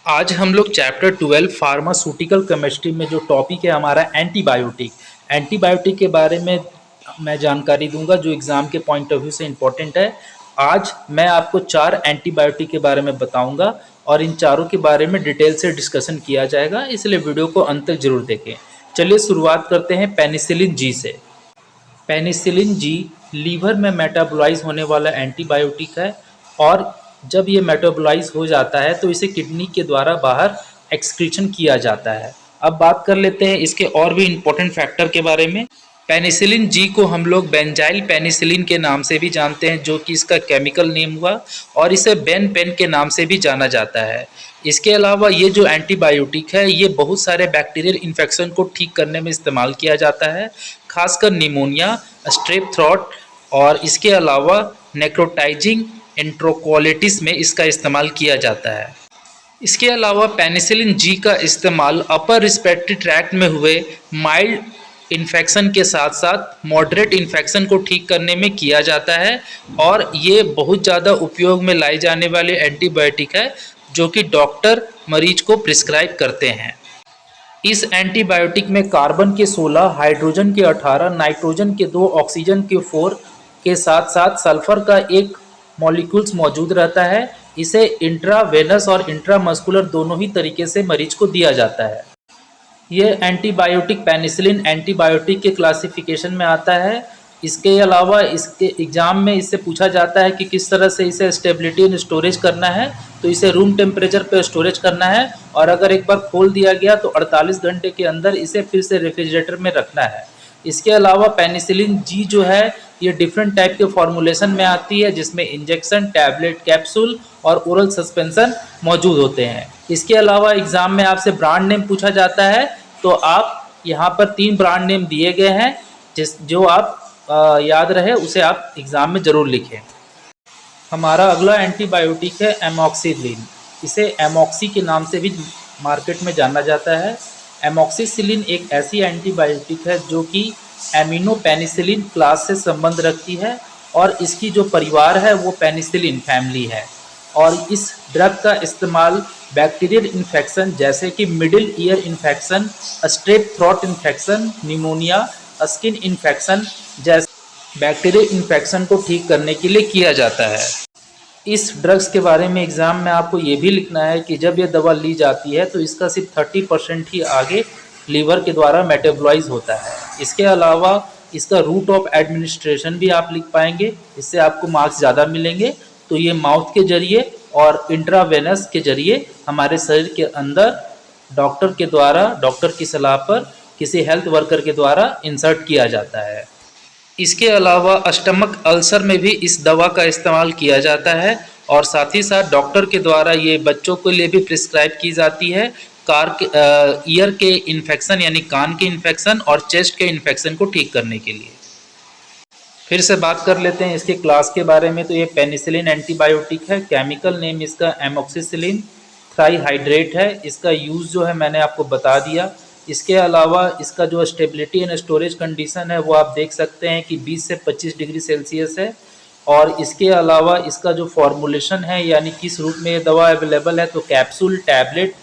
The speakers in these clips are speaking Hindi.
आज हम लोग चैप्टर 12 फार्मास्यूटिकल केमिस्ट्री में जो टॉपिक है हमारा एंटीबायोटिक। एंटीबायोटिक के बारे में मैं जानकारी दूंगा जो एग्ज़ाम के पॉइंट ऑफ व्यू से इम्पोर्टेंट है। आज मैं आपको 4 एंटीबायोटिक के बारे में बताऊंगा और इन चारों के बारे में डिटेल से डिस्कशन किया जाएगा, इसलिए वीडियो को अंत तक जरूर देखें। चलिए शुरुआत करते हैं पेनिसिलिन जी से। पेनिसिलिन जी लीवर में मेटाबोलाइज होने वाला एंटीबायोटिक है और जब ये मेटाबोलाइज हो जाता है तो इसे किडनी के द्वारा बाहर एक्सक्रीशन किया जाता है। अब बात कर लेते हैं इसके और भी इम्पोर्टेंट फैक्टर के बारे में। पेनिसिलिन जी को हम लोग बेंजाइल पेनिसिलिन के नाम से भी जानते हैं, जो कि इसका केमिकल नेम हुआ, और इसे बेन पेन के नाम से भी जाना जाता है। इसके अलावा ये जो एंटीबायोटिक है ये बहुत सारे बैक्टीरियल इन्फेक्शन को ठीक करने में इस्तेमाल किया जाता है, खासकर निमोनिया, स्ट्रेप थ्रोट, और इसके अलावा नेक्रोटाइजिंग एंट्रोकोलिटिस में इसका इस्तेमाल किया जाता है। इसके अलावा पेनिसिलिन जी का इस्तेमाल अपर रिस्पिरेटरी ट्रैक्ट में हुए माइल्ड इन्फेक्शन के साथ साथ मॉडरेट इन्फेक्शन को ठीक करने में किया जाता है, और ये बहुत ज़्यादा उपयोग में लाई जाने वाले एंटीबायोटिक है जो कि डॉक्टर मरीज को प्रिस्क्राइब करते हैं। इस एंटीबायोटिक में कार्बन के 16, हाइड्रोजन के 18, नाइट्रोजन के 2, ऑक्सीजन के 4 के साथ साथ सल्फर का एक मॉलिक्यूल्स मौजूद रहता है। इसे इंट्रावेनस और इंट्रामस्कुलर दोनों ही तरीके से मरीज को दिया जाता है। यह एंटीबायोटिक पेनिसिलिन एंटीबायोटिक के क्लासिफिकेशन में आता है। इसके अलावा इसके एग्ज़ाम में इससे पूछा जाता है कि किस तरह से इसे स्टेबिलिटी एंड स्टोरेज करना है, तो इसे रूम टेम्परेचर पे स्टोरेज करना है, और अगर एक बार खोल दिया गया तो 48 घंटे के अंदर इसे फिर से रेफ्रिजरेटर में रखना है। इसके अलावा पेनिसिलिन जी जो है ये डिफरेंट टाइप के फॉर्मुलेशन में आती है, जिसमें इंजेक्शन, टैबलेट, कैप्सूल और ओरल सस्पेंशन मौजूद होते हैं। इसके अलावा एग्ज़ाम में आपसे ब्रांड नेम पूछा जाता है, तो आप यहाँ पर 3 ब्रांड नेम दिए गए हैं, जो आप याद रहे उसे आप एग्ज़ाम में ज़रूर लिखें। हमारा अगला एंटीबायोटिक है एमॉक्सिसिलिन। इसे एमॉक्सी के नाम से भी मार्केट में जाना जाता है। एमॉक्सिसिलिन एक ऐसी एंटीबायोटिक है जो कि एमिनो पेनिसिलिन क्लास से संबंध रखती है, और इसकी जो परिवार है वो पेनिसिलिन फैमिली है। और इस ड्रग का इस्तेमाल बैक्टीरियल इन्फेक्शन जैसे कि middle ear infection, strep throat infection, pneumonia, skin infection जैसे बैक्टीरियल इन्फेक्शन को ठीक करने के लिए किया जाता है। इस ड्रग्स के बारे में एग्ज़ाम में आपको ये भी लिखना है कि जब ये दवा ली जाती है तो इसका सिर्फ 30% ही आगे लीवर के द्वारा मेटाबोलाइज होता है। इसके अलावा इसका रूट ऑफ एडमिनिस्ट्रेशन भी आप लिख पाएंगे, इससे आपको मार्क्स ज़्यादा मिलेंगे। तो ये माउथ के जरिए और इंट्रावेनस के जरिए हमारे शरीर के अंदर डॉक्टर के द्वारा, डॉक्टर की सलाह पर किसी हेल्थ वर्कर के द्वारा इंसर्ट किया जाता है। इसके अलावा स्टमक अल्सर में भी इस दवा का इस्तेमाल किया जाता है, और साथ ही साथ डॉक्टर के द्वारा ये बच्चों के लिए भी प्रिस्क्राइब की जाती है ईयर के इन्फेक्शन यानी कान के इन्फेक्शन और चेस्ट के इन्फेक्शन को ठीक करने के लिए। फिर से बात कर लेते हैं इसके क्लास के बारे में। तो ये पेनिसिलिन एंटीबायोटिक है। केमिकल नेम इसका एमॉक्सिसिलिन थ्राईहाइड्रेट है। इसका यूज़ जो है मैंने आपको बता दिया। इसके अलावा इसका जो स्टेबिलिटी एंड स्टोरेज कंडीशन है वो आप देख सकते हैं कि 20 से 25 डिग्री सेल्सियस है। और इसके अलावा इसका जो फॉर्मुलेशन है यानी किस रूप में ये दवा अवेलेबल है, तो कैप्सूल, टैबलेट,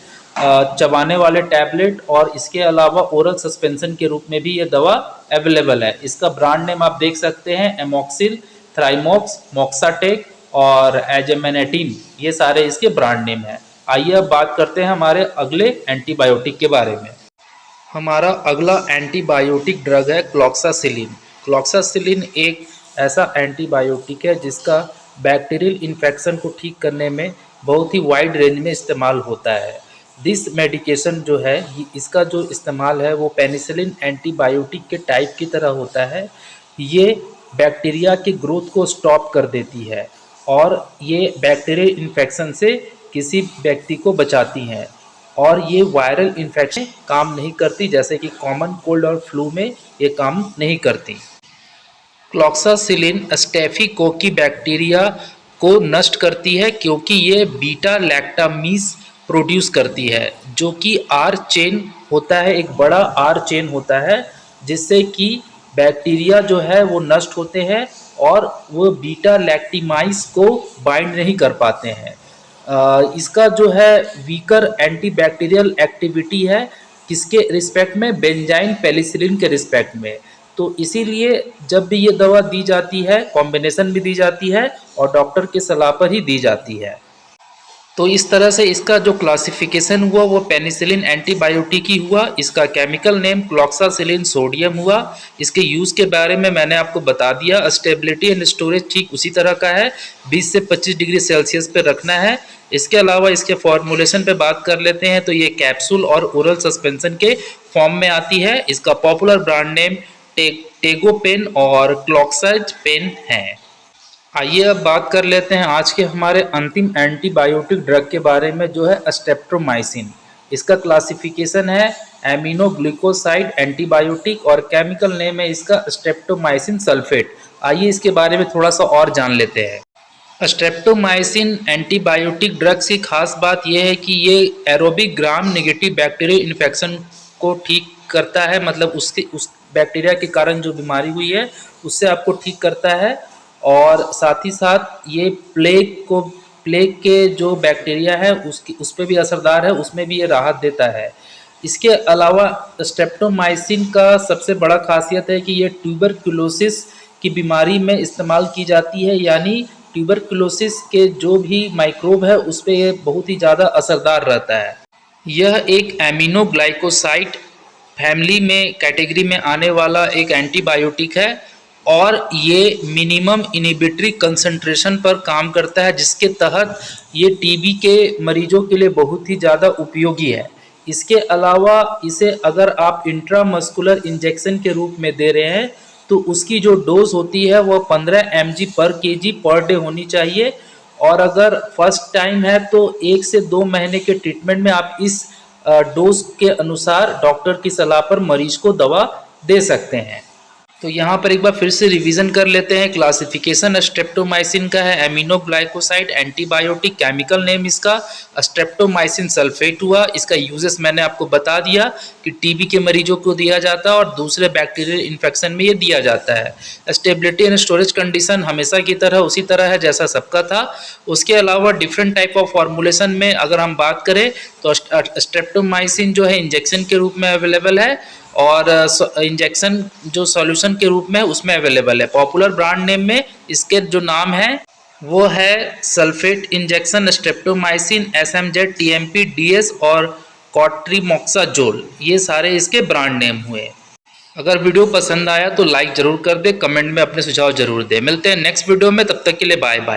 चबाने वाले टैबलेट, और इसके अलावा ओरल सस्पेंशन के रूप में भी ये दवा अवेलेबल है। इसका ब्रांड नेम आप देख सकते हैं, एमॉक्सिल, थ्राइमॉक्स, मॉक्साटेक और एजेमेनेटिन, ये सारे इसके ब्रांड नेम हैं। आइए अब बात करते हैं हमारे अगले एंटीबायोटिक के बारे में। हमारा अगला एंटीबायोटिक ड्रग है क्लॉक्सासिलिन। क्लॉक्सासिलिन एक ऐसा एंटीबायोटिक है जिसका बैक्टीरियल इन्फेक्शन को ठीक करने में बहुत ही वाइड रेंज में इस्तेमाल होता है। दिस मेडिकेशन जो है इसका जो इस्तेमाल है वो पेनिसिलिन एंटीबायोटिक के टाइप की तरह होता है। ये बैक्टीरिया के ग्रोथ को स्टॉप कर देती है, और ये बैक्टीरियल इन्फेक्शन से किसी व्यक्ति को बचाती हैं, और ये वायरल इन्फेक्शन काम नहीं करती, जैसे कि कॉमन कोल्ड और फ्लू में ये काम नहीं करती। क्लॉक्सासिलिन स्टेफिकोकी बैक्टीरिया को नष्ट करती है क्योंकि ये बीटा लैक्टामीज प्रोड्यूस करती है, जो कि आर चेन होता है, एक बड़ा आर चेन होता है, जिससे कि बैक्टीरिया जो है वो नष्ट होते हैं और वो बीटा लैक्टिमाइज को बाइंड नहीं कर पाते हैं। इसका जो है वीकर एंटीबैक्टीरियल एक्टिविटी है, किसके रिस्पेक्ट में, बेंजाइन पेनिसिलिन के रिस्पेक्ट में। तो इसीलिए जब भी ये दवा दी जाती है कॉम्बिनेशन में दी जाती है और डॉक्टर की सलाह पर ही दी जाती है। तो इस तरह से इसका जो क्लासिफिकेशन हुआ वो पेनिसिलिन एंटीबायोटिक ही हुआ। इसका केमिकल नेम क्लॉक्सासिलिन सोडियम हुआ। इसके यूज़ के बारे में मैंने आपको बता दिया। स्टेबिलिटी एंड स्टोरेज ठीक उसी तरह का है, 20 से 25 डिग्री सेल्सियस पे रखना है। इसके अलावा इसके फॉर्मुलेशन पे बात कर लेते हैं तो ये कैप्सूल और ओरल सस्पेंशन के फॉर्म में आती है। इसका पॉपुलर ब्रांड नेम टेगोपेन और क्लॉक्साइड पेन है। आइए अब बात कर लेते हैं आज के हमारे अंतिम एंटीबायोटिक ड्रग के बारे में, जो है स्ट्रेप्टोमाइसिन। इसका क्लासिफिकेशन है एमिनोग्लिकोसाइड एंटीबायोटिक और केमिकल नेम है इसका स्ट्रेप्टोमाइसिन सल्फेट। आइए इसके बारे में थोड़ा सा और जान लेते हैं। स्ट्रेप्टोमाइसिन एंटीबायोटिक ड्रग्स की खास बात यह है कि ये aerobic gram negative bacterial infection को ठीक करता है, मतलब उस बैक्टीरिया के कारण जो बीमारी हुई है उससे आपको ठीक करता है। और साथ ही साथ ये प्लेग के जो बैक्टीरिया है उस पर भी असरदार है, उसमें भी ये राहत देता है। इसके अलावा स्ट्रेप्टोमाइसिन का सबसे बड़ा खासियत है कि ये ट्यूबरकुलोसिस की बीमारी में इस्तेमाल की जाती है, यानी ट्यूबरकुलोसिस के जो भी माइक्रोब है उस पर ये बहुत ही ज़्यादा असरदार रहता है। यह एक एमिनोग्लाइकोसाइड फैमिली में कैटेगरी में आने वाला एक एंटीबायोटिक है और ये मिनिमम इनिबिटरी कंसंट्रेशन पर काम करता है, जिसके तहत ये टीबी के मरीजों के लिए बहुत ही ज़्यादा उपयोगी है। इसके अलावा इसे अगर आप इंट्रामस्कुलर इंजेक्शन के रूप में दे रहे हैं तो उसकी जो डोज होती है वो 15 mg पर केजी पर डे होनी चाहिए। और अगर फर्स्ट टाइम है तो 1 से 2 महीने के ट्रीटमेंट में आप इस डोज के अनुसार डॉक्टर की सलाह पर मरीज को दवा दे सकते हैं। तो यहाँ पर एक बार फिर से रिवीजन कर लेते हैं। क्लासिफिकेशन स्ट्रेप्टोमाइसिन का है एमिनोग्लाइकोसाइड एंटीबायोटिक, केमिकल नेम इसका स्ट्रेप्टोमाइसिन सल्फेट हुआ। इसका यूजेस मैंने आपको बता दिया कि टीबी के मरीजों को दिया जाता है और दूसरे बैक्टीरियल इन्फेक्शन में ये दिया जाता है। स्टेबिलिटी एंड स्टोरेज कंडीशन हमेशा की तरह उसी तरह है जैसा सबका था। उसके अलावा डिफरेंट टाइप ऑफ फॉर्मुलेशन में अगर हम बात करें तो स्ट्रेप्टोमाइसिन जो है इंजेक्शन के रूप में अवेलेबल है और इंजेक्शन जो सॉल्यूशन के रूप में उसमें अवेलेबल है। पॉपुलर ब्रांड नेम में इसके जो नाम है वो है sulphate injection, streptomycin, SMZ, TMP, DS और कॉट्रीमोक्साजोल, ये सारे इसके ब्रांड नेम हुए। अगर वीडियो पसंद आया तो लाइक ज़रूर कर दे, कमेंट में अपने सुझाव जरूर दे। मिलते हैं नेक्स्ट वीडियो में, तब तक के लिए बाय बाय।